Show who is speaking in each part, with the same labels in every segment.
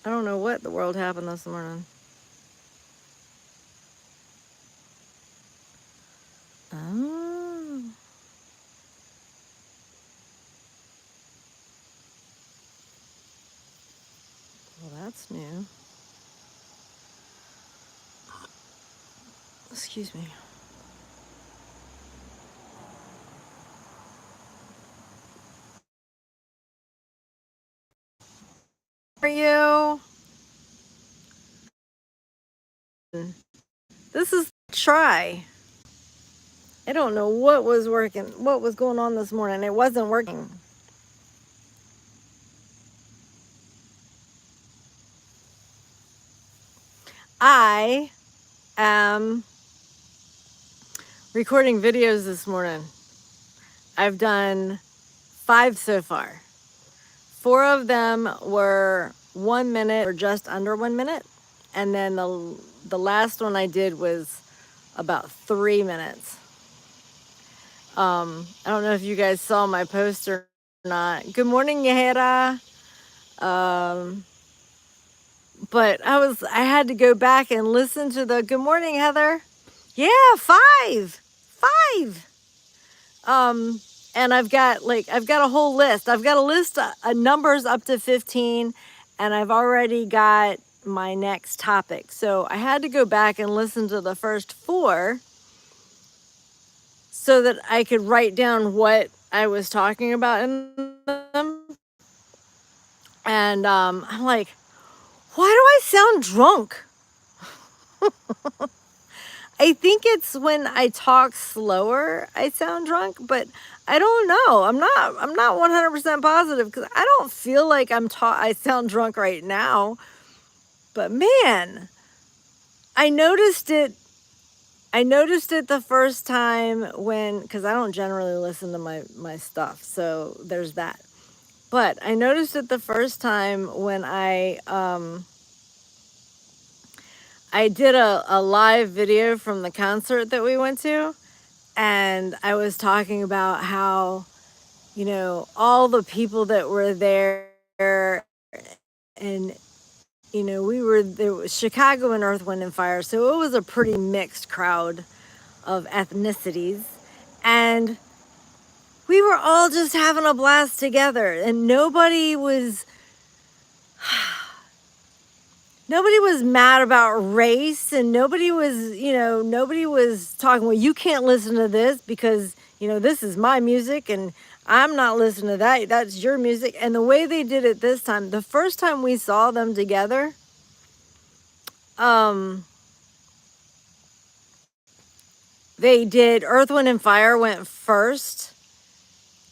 Speaker 1: I don't know what the world happened this morning. Oh, well, that's new. Excuse me. How are you? This is try. I don't know what was working, what was going on this morning. It wasn't working. I am recording videos this morning. I've done 5 so far. 4 of them were 1 minute or just under 1 minute. And then the last one I did was about 3 minutes. I don't know if you guys saw my post or not. Good morning, Yahera. Um, but I had to go back and listen to the good morning, Heather. Yeah, 5. 5. Um, and I've got a whole list. I've got a list of numbers up to 15, and I've already got my next topic. So I had to go back and listen to the first 4 so that I could write down what I was talking about in them. And I'm like, why do I sound drunk? I think it's when I talk slower, I sound drunk, but I don't know. I'm not 100% positive because I don't feel like I sound drunk right now. But man, I noticed it. I noticed it the first time because I don't generally listen to my stuff. So there's that. But I noticed it the first time when I did a live video from the concert that we went to. And I was talking about how, all the people that were there, and, there was Chicago and Earth, Wind, and Fire. So it was a pretty mixed crowd of ethnicities. And we were all just having a blast together. And nobody was mad about race, and nobody was talking, well, you can't listen to this because, this is my music and I'm not listening to that. That's your music. And the way they did it this time, the first time we saw them together, um, they did Earth, Wind, and Fire went first,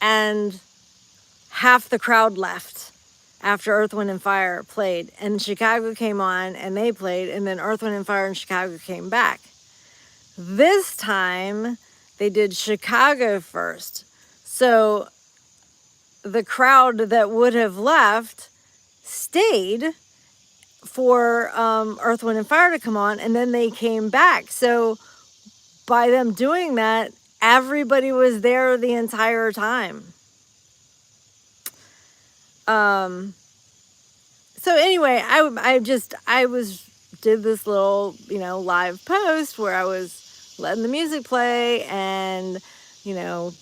Speaker 1: and half the crowd left after Earth, Wind, and Fire played. And Chicago came on and they played, and then Earth, Wind, and Fire and Chicago came back. This time they did Chicago first. So the crowd that would have left stayed for Earth, Wind, and Fire to come on, and then they came back. So by them doing that, everybody was there the entire time. Um, so anyway, did this little, live post where I was letting the music play, and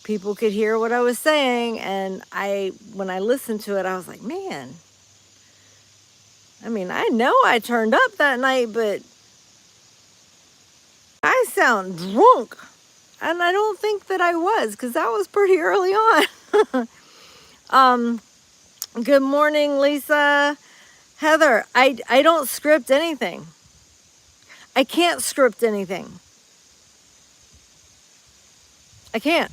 Speaker 1: people could hear what I was saying. And when I listened to it, I was like, man, I mean, I know I turned up that night, but I sound drunk. And I don't think that I was, because that was pretty early on. um, Good morning, Lisa. Heather, I don't script anything. I can't script anything. I can't.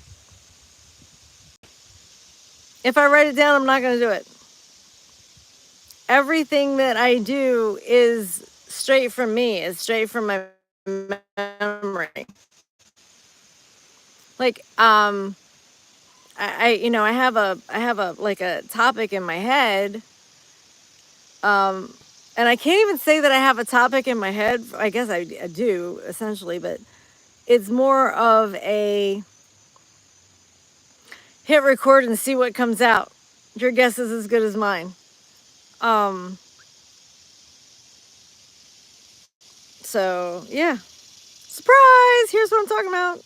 Speaker 1: If I write it down, I'm not going to do it. Everything that I do is straight from me. It's straight from my memory. Like, I have a like a topic in my head. And I can't even say that I have a topic in my head. I guess I do essentially, but it's more of a hit record and see what comes out. Your guess is as good as mine. Um, So yeah, surprise! Here's what I'm talking about.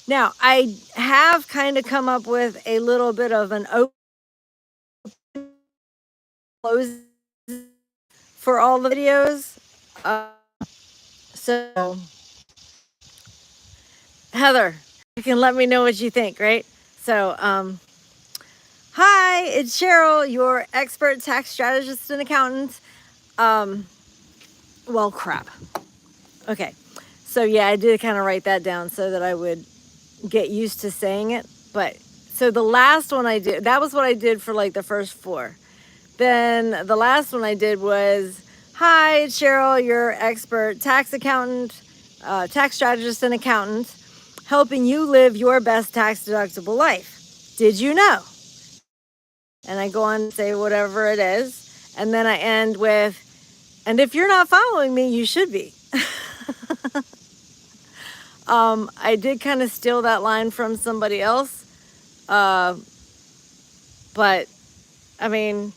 Speaker 1: Now I have kind of come up with a little bit of an open close for all the videos. So Heather, you can let me know what you think, right? So hi, it's Cheryl, your expert tax strategist and accountant. Well, crap. Okay. So yeah, I did kind of write that down so that I would get used to saying it. But so the last one I did, that was what I did for like the first 4. Then the last one I did was, hi, it's Cheryl, your expert tax accountant, tax strategist and accountant, helping you live your best tax deductible life. Did you know? And I go on and say whatever it is. And then I end with, and if you're not following me, you should be. I did kind of steal that line from somebody else. But I mean,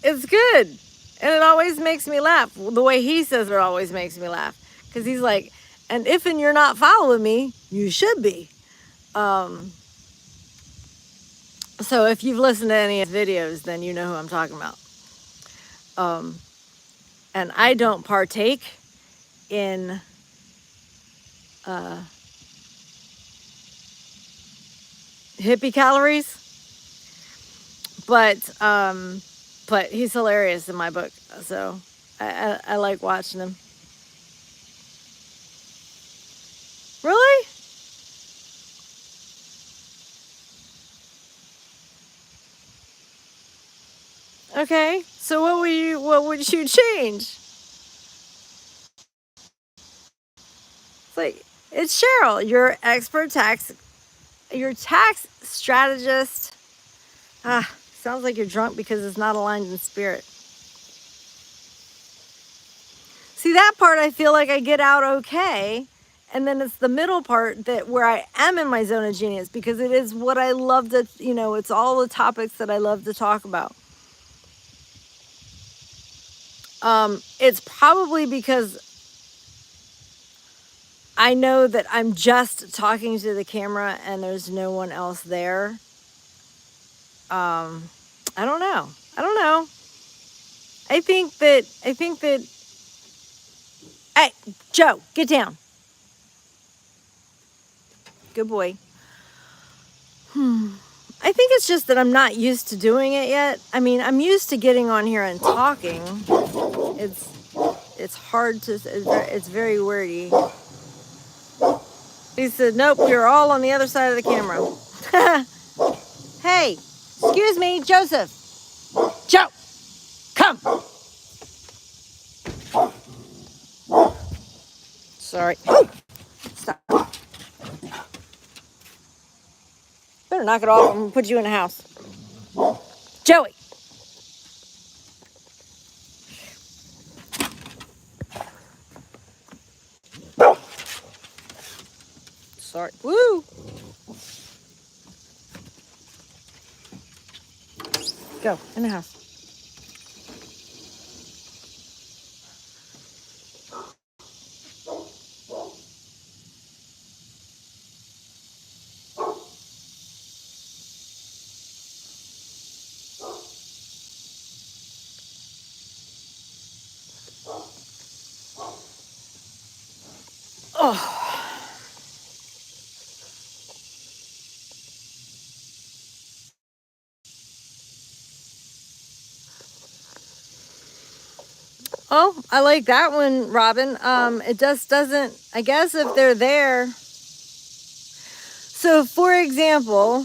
Speaker 1: it's good. And it always makes me laugh. The way he says it always makes me laugh. Because he's like, and if and you're not following me, you should be. So if you've listened to any of his videos, then you know who I'm talking about. And I don't partake in hippie calories, but he's hilarious in my book. So I like watching him. Really? Okay. So what would you change? It's like, it's Cheryl, your your tax strategist. Sounds like you're drunk because it's not aligned in spirit. See, that part I feel like I get out okay. And then it's the middle part that where I am in my zone of genius, because it is what I love to, it's all the topics that I love to talk about. It's probably because I know that I'm just talking to the camera and there's no one else there. I don't know. I think that, hey, Joe, get down. Good boy. I think it's just that I'm not used to doing it yet. I mean, I'm used to getting on here and talking. It's hard to, it's very wordy. He said, nope, you're all on the other side of the camera. Hey, excuse me, Joseph. Joe, come. Sorry. Stop. Better knock it off and put you in the house. Joey. Sorry. Woo. Go in the house. Oh, I like that one, Robin. It just doesn't, I guess if they're there. So for example,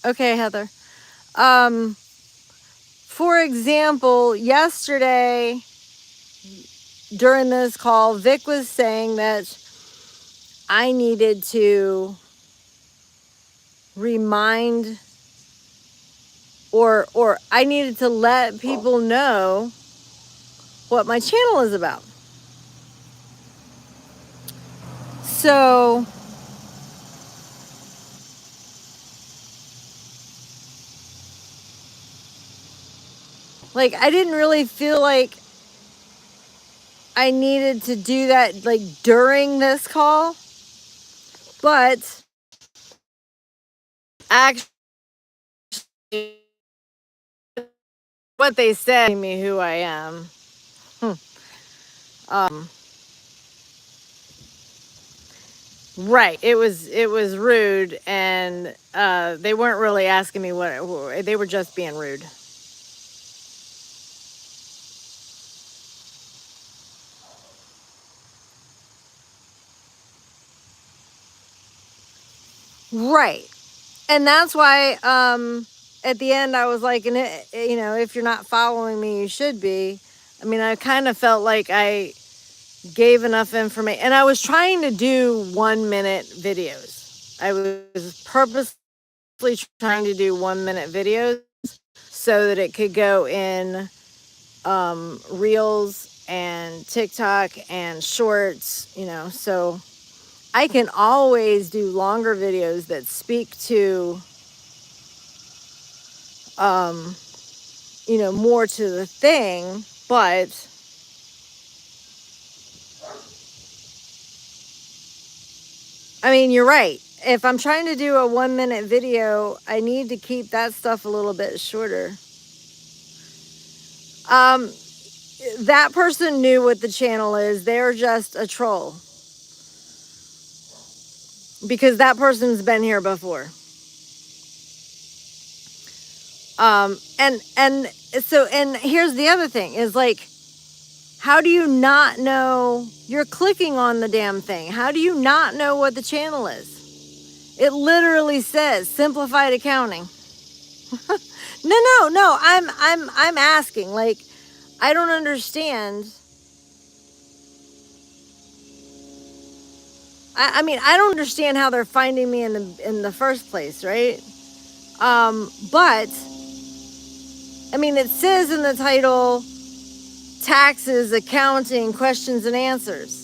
Speaker 1: okay, Heather. For example, yesterday during this call, Vic was saying that I needed to remind or I needed to let people know what my channel is about. So Like, I didn't really feel like I needed to do that like during this call, but actually what they said me who I am. Um right. It was rude, and they weren't really asking me what they were just being rude. Right. And that's why at the end I was like, and if you're not following me, you should be. I mean, I kind of felt like I gave enough information, and I was trying to do 1 minute videos. I was purposely trying to do 1 minute videos so that it could go in reels and TikTok and shorts, so I can always do longer videos that speak to more to the thing. But I mean, you're right. If I'm trying to do a 1 minute video, I need to keep that stuff a little bit shorter. Um, that person knew what the channel is. They're just a troll because that person's been here before. And here's the other thing is like, how do you not know? You're clicking on the damn thing. How do you not know what the channel is? It literally says Simplified Accounting. No. I'm asking. Like, I don't understand. I mean, I don't understand how they're finding me in the first place, right? But I mean, it says in the title, taxes, accounting, questions and answers.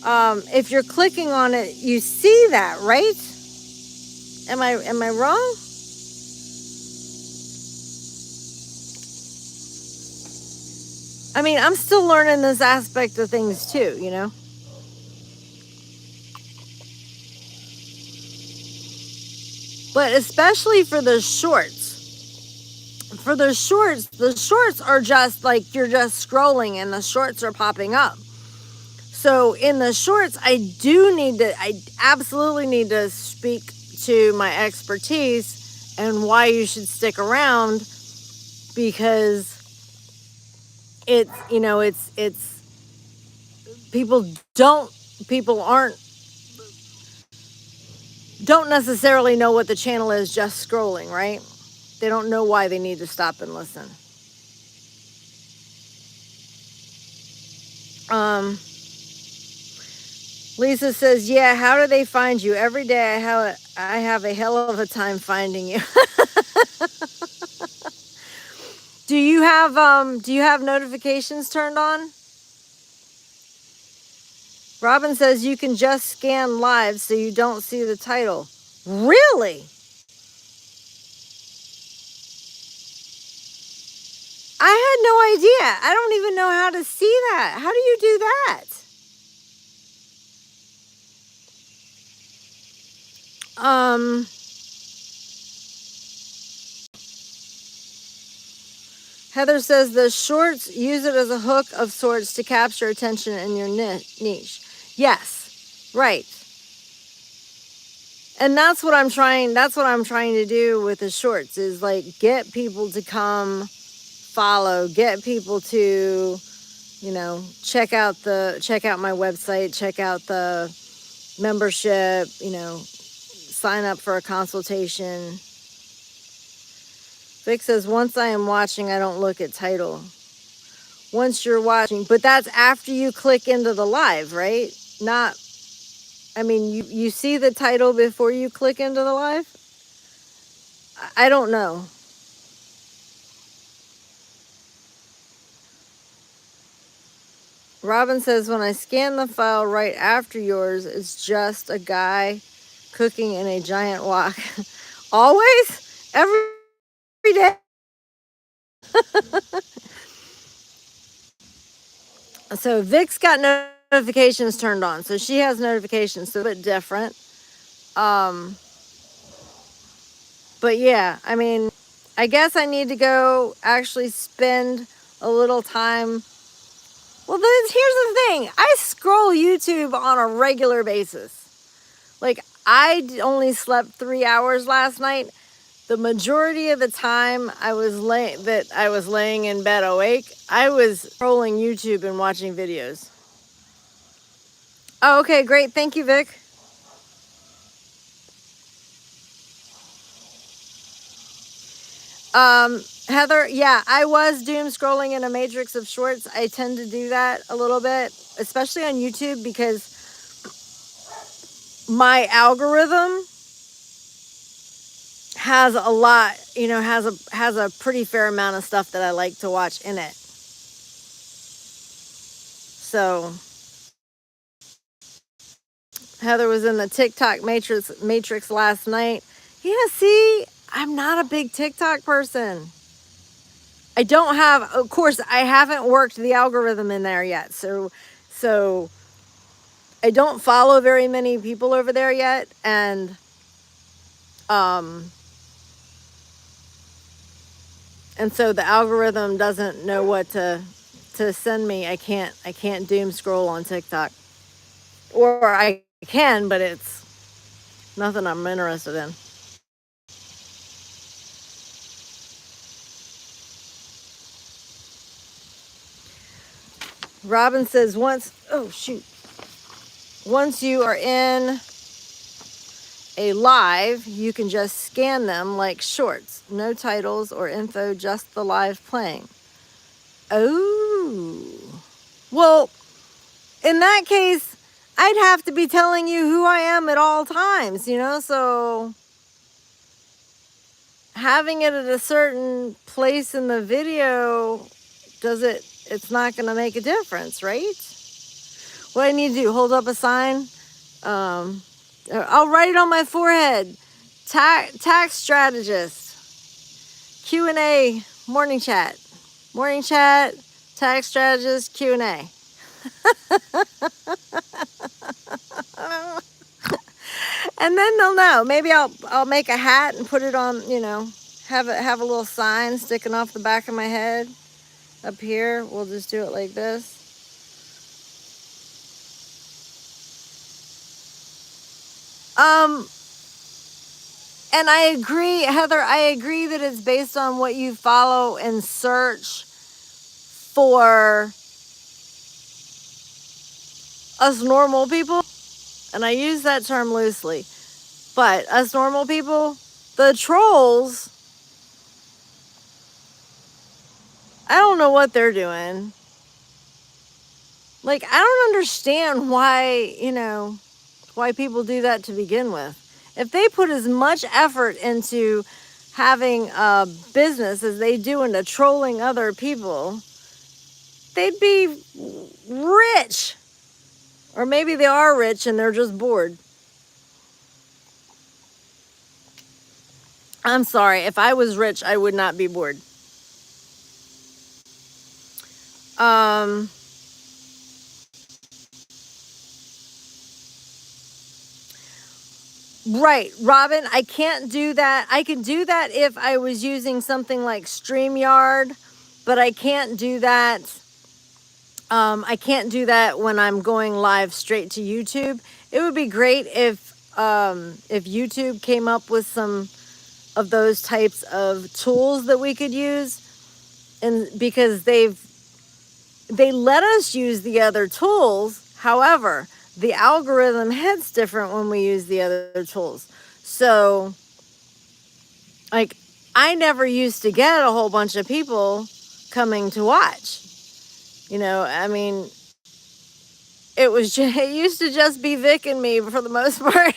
Speaker 1: If you're clicking on it, you see that, right? Am I wrong? I mean, I'm still learning this aspect of things too. But especially for the shorts. For the shorts are just like you're just scrolling and the shorts are popping up. So in the shorts, I absolutely need to speak to my expertise and why you should stick around, because it's people don't necessarily know what the channel is just scrolling, right? They don't know why they need to stop and listen. Lisa says, yeah, how do they find you? Every day I have a hell of a time finding you. Do you have notifications turned on? Robin says you can just scan live so you don't see the title. Really? I had no idea. I don't even know how to see that. How do you do that? Heather says the shorts, use it as a hook of sorts to capture attention in your niche. Yes, right. And that's what I'm trying to do with the shorts, is like get people to come follow, get people to, check out my website, check out the membership, sign up for a consultation. Vic says, once I am watching, I don't look at title. Once you're watching, but that's after you click into the live, right? You see the title before you click into the live? I don't know. Robin says, when I scan the file right after yours, it's just a guy cooking in a giant wok. Always? Every day? So Vic's got notifications turned on. So she has notifications, so a bit different. But yeah, I mean, I guess I need to go actually spend a little time. Well, here's the thing. I scroll YouTube on a regular basis. Like, I only slept 3 hours last night. The majority of the time I was laying in bed awake, I was scrolling YouTube and watching videos. Oh, okay, great. Thank you, Vic. Heather, yeah, I was doom scrolling in a matrix of shorts. I tend to do that a little bit, especially on YouTube, because my algorithm has a lot, has a pretty fair amount of stuff that I like to watch in it. So Heather was in the TikTok matrix last night. Yeah, see, I'm not a big TikTok person. Of course, I haven't worked the algorithm in there yet. So I don't follow very many people over there yet. And so the algorithm doesn't know what to send me. I can't doom scroll on TikTok. Or I can, but it's nothing I'm interested in. Robin says once you are in a live, you can just scan them like shorts. No titles or info, just the live playing. Oh. Well, in that case, I'd have to be telling you who I am at all times, so having it at a certain place in the video it's not going to make a difference, right? What I need to do, hold up a sign. I'll write it on my forehead. Tax strategist. Q&A morning chat. Morning chat, tax strategist, Q&A. And then they'll know. Maybe I'll make a hat and put it on, have a little sign sticking off the back of my head up here. We'll just do it like this. And I agree, Heather, I agree that it's based on what you follow and search for us normal people. And I use that term loosely. But us normal people, the trolls, I don't know what they're doing. Like, I don't understand why people do that to begin with. If they put as much effort into having a business as they do into trolling other people, they'd be rich. Or maybe they are rich and they're just bored. I'm sorry. If I was rich, I would not be bored. Right, Robin, I can't do that. I can do that if I was using something like StreamYard, but I can't do that. I can't do that when I'm going live straight to YouTube. It would be great if YouTube came up with some of those types of tools that we could use, and because they let us use the other tools. However, the algorithm hits different when we use the other tools. So, like, I never used to get a whole bunch of people coming to watch. I mean, it used to just be Vic and me for the most part.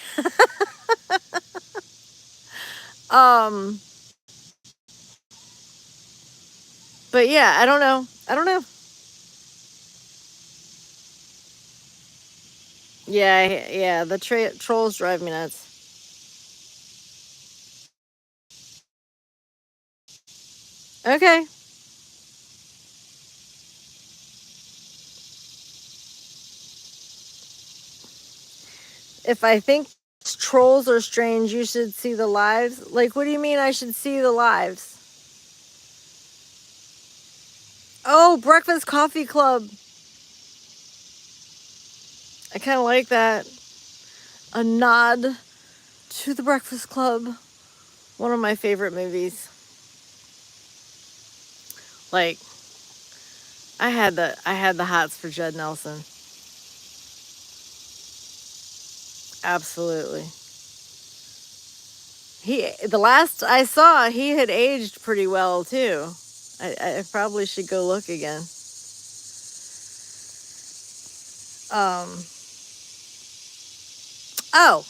Speaker 1: But yeah, I don't know. Yeah, the trolls drive me nuts. Okay. if I think trolls are strange, you should see the lives. Like, what do you mean I should see the lives? Oh, Breakfast Coffee Club. I kind of like that. A nod to the Breakfast Club. One of my favorite movies. Like, I had the hots for Judd Nelson. Absolutely. The last I saw, he had aged pretty well too. I probably should go look again. Oh,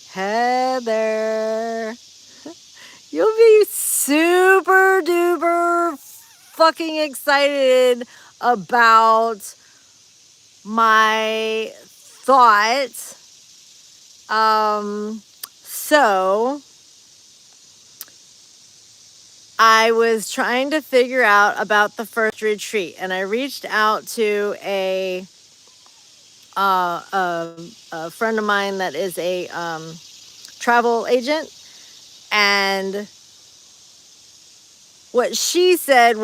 Speaker 1: Heather, you'll be super duper fucking excited about my thought. So I was trying to figure out about the first retreat, and I reached out to a friend of mine that is a travel agent, and what she said